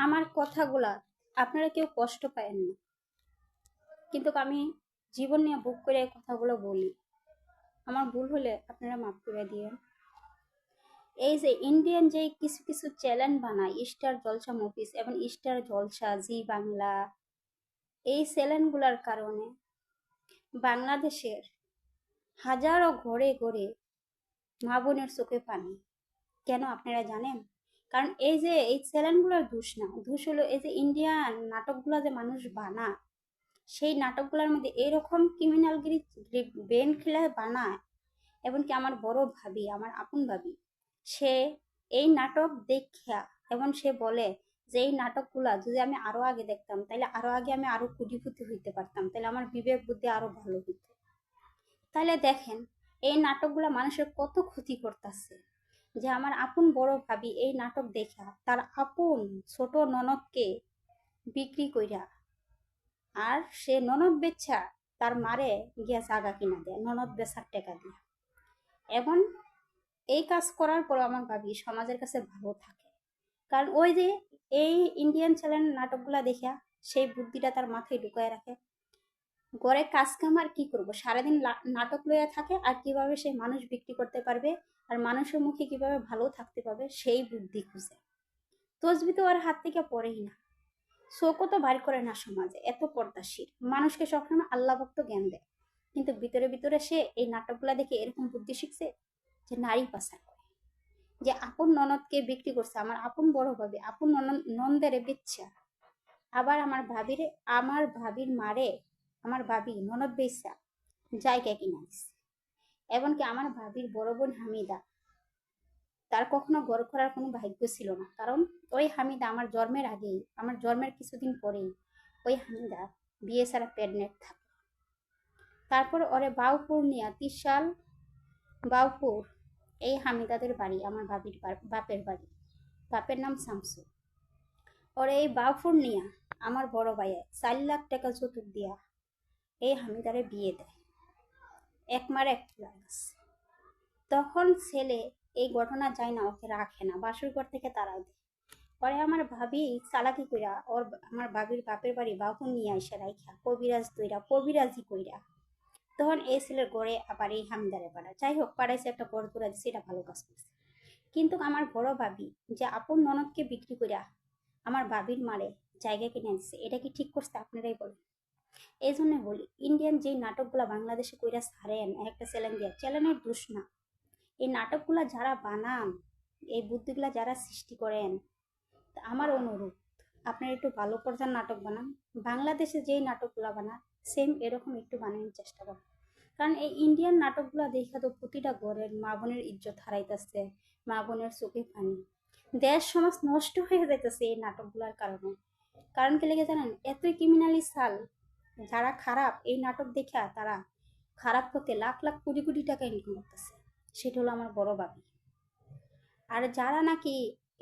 আমার কথাগুলা আপনারা কেউ কষ্ট পায়েন না, কিন্তু আমি জীবন নিয়ে বুক করে এই কথাগুলো বলি। আমার ভুল হলে আপনারা মাফ করে দিয়েন। এই যে ইন্ডিয়ান যে কিছু কিছু চ্যানেল বানায়, স্টার জলসা মুভিজ এবং স্টার জলসা, জি বাংলা, এই চ্যানেলগুলোর কারণে বাংলাদেশের হাজারো ঘরে ঘরে মা বোনের চোখে পানি। কেন আপনারা জানেন? কারণ এই যে এই চ্যানেলগুলোর দোষ না, দোষ হলো এই যে ইন্ডিয়ান নাটকগুলো যে মানুষ বানায়, সেই নাটকগুলোর মধ্যে এরকম ক্রিমিনালগিরি ব্রেন খেলা বানায়। এমনকি আমার বড় ভাবি, আমার আপন ভাবি, সে এই নাটক দেখা এবং সে বলে যে এই নাটকগুলা যদি আমি আরো আগে দেখতাম, তাহলে আরো আগে আমি আরো কোটিপতি হইতে পারতাম, তাহলে আমার বিবেক বুদ্ধি আরো ভালো হইতো। তাহলে দেখেন এই নাটকগুলা মানুষের কত ক্ষতি করতেছে। যে আমার আপন বড় ভাবি এই নাটক দেখা তার আপন ছোট ননদকে বিক্রি কইরা, আর সে ননদ বেচা তার মারে গিয়া জাগা কিনা দেয় ননদ বেচার টাকা দিয়ে। এখন এই কাজ করার পর আমার ভাবি সমাজের কাছে ভালো থাকে, কারণ ওই যে এই ইন্ডিয়ান চ্যানেল নাটকগুলা দেখা সেই বুদ্ধিটা তার মাথায় ঢুকায় রাখে। ঘরে কাজ কাম আর কি করবো, সারাদিন নাটক লইয়া থাকে, আর কিভাবে সে মানুষ বিক্রি করতে পারবে আর মানুষের মুখে কিভাবে ভালো থাকতে পারবে সেই বুদ্ধি খুঁজে। তসবি তো ওর হাত থেকে পড়েই না, চোখও তো বার করে না সমাজে, এত পর্দাশীল মানুষকে সবসময় আল্লাহ ভক্ত জ্ঞান দেয়, কিন্তু ভিতরে ভিতরে সে এই নাটকগুলা দেখে এরকম বুদ্ধি শিখছে যে নারী পাচার করে, যে আপন ননদকে বিক্রি করছে, আমার আপন বড় ভাবি আপন নন্দের বেচ্ছা, আবার আমার ভাবির মারে আমার ভাবি ননদ বেচা জায়গা কিনা দিচ্ছে। এমনকি আমার ভাবির বড় বোন হামিদা, তার কখনো ঘর করার কোনো ভাগ্য ছিল না, কারণ ওই হামিদা আমার জন্মের আগেই, আমার জন্মের কিছুদিন পরেই ওই হামিদা বিয়ে ছাড়া প্রেগনেন্ট থাকে। তারপর ওরে বাউপুর নিয়ে ত্রিশাল বাউপুর, এই হামিদাদের বাড়ি, আমার ভাবির বাপের বাড়ি, বাপের নাম শামসু। ওরে এই বাউপুর নিয়ে আমার বড় ভাইয়ে 4 লাখ টাকা যৌতুক দিয়া এই হামিদারে বিয়ে দেয়, এক মারে এক লাগাস। তখন ছেলে এই ঘটনা যায় না, ওকে রাখে না, বাসুর ঘর থেকে তারা দেয়। পরে আমার ভাবি চালাকি কইরা ওর আমার ভাবির বাপের বাড়ি বাউপুর নিয়ে এসে রাইখা কবিরাজ তৈরা কবিরাজি কইরা, তখন এই ছেলের গড়ে আবার এই হামিদারে পাড়া, যাই হোক পাড়াইছে একটা গড় তোরা দিচ্ছে, এটা ভালো কাজ করছে। কিন্তু আমার বড় ভাবি যে আপন ননদকে বিক্রি কইরা আমার ভাবির মারে জায়গা কিনে দিচ্ছে, এটা কি ঠিক করছে আপনারাই বলেন? এই জন্য বলি ইন্ডিয়ান যে নাটকগুলা বাংলাদেশে কইরা ছাড়েন একটা চ্যানেল দিয়া, চ্যানেলের দোষ না, এই নাটকগুলা যারা বানান, এই বুদ্ধিগুলা যারা সৃষ্টি করেন, তা আমার অনুরোধ আপনারা একটু ভালো পর্যার নাটক বানান। বাংলাদেশে যেই নাটকগুলা বানান সেম এরকম একটু বানানোর চেষ্টা করেন, কারণ এই ইন্ডিয়ান নাটকগুলা দেখা তো প্রতিটা ঘরের মা বোনের ইজ্জত হারাইতেছে, মা বোনের চোখে পানি, দেশ সমাজ নষ্ট হয়ে যাইতেছে এই নাটকগুলার কারণে। কারণ কি লেগে জানেন? এতই ক্রিমিনালি সাল, যারা খারাপ এই নাটক দেখা তারা খারাপ হতে লাখ লাখ কোটি কোটি টাকা ইনকাম করতেছে, সেটা হলো আমার বড় ভাবি। আর যারা নাকি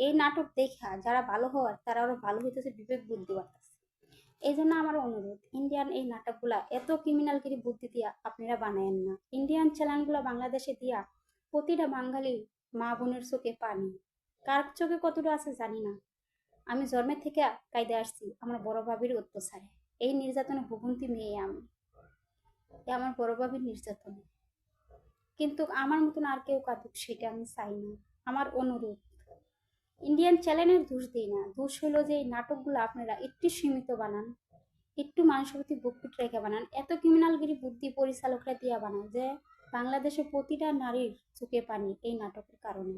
এই নাটক দেখা যারা ভালো হওয়ার, তারা আরো ভালো হইতেছে, বিবেক বুদ্ধি বাড়তেছে। এই জন্য আমার অনুরোধ, ইন্ডিয়ান এই নাটকগুলা এত ক্রিমিনালগিরি বুদ্ধি দিয়া আপনারা বানায়েন না। ইন্ডিয়ান চ্যানেলগুলো বাংলাদেশে দিয়া প্রতিটা বাঙালি মা বোনের চোখে পানি, কার চোখে কতটা আছে জানি না। আমি জন্মের থেকে কায়দে আসছি আমার বড় ভাবির অত্যাচারে, এই নির্যাতনে ভুগন্তি মেয়ে আমি, এ আমার বড় ভাবির নির্যাতন। কিন্তু আমার মতন আর কেউ কাঁদুক সেটা আমি চাই না। আমার অনুরোধ, ইন্ডিয়ান চ্যানেলের দোষ দিই না, দোষ হলো যে এই নাটকগুলো আপনারা একটু সীমিত বানান, একটু মানুষের প্রতি বুকপিট রেখে বানান। এত ক্রিমিনালগিরি বুদ্ধি পরিচালকরা দিয়া বানান যে বাংলাদেশে প্রতিটা নারীর চোখে পানি এই নাটকের কারণে।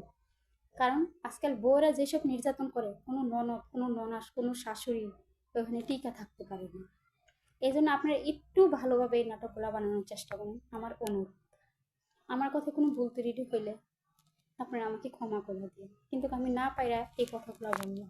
কারণ আজকাল বউরা যেসব নির্যাতন করে, কোনো ননদ, কোনো ননাস, কোনো শাশুড়ি ওখানে টিকা থাকতে পারে না। এই জন্য আপনারা একটু ভালোভাবে এই নাটকগুলো বানানোর চেষ্টা করুন, আমার অনুরোধ। আমার কথা কোনো ভুল ত্রুটি হইলে আপনারা আমাকে ক্ষমা করে দিন, কিন্তু আমি না পাইরা এই কথাগুলো বললাম।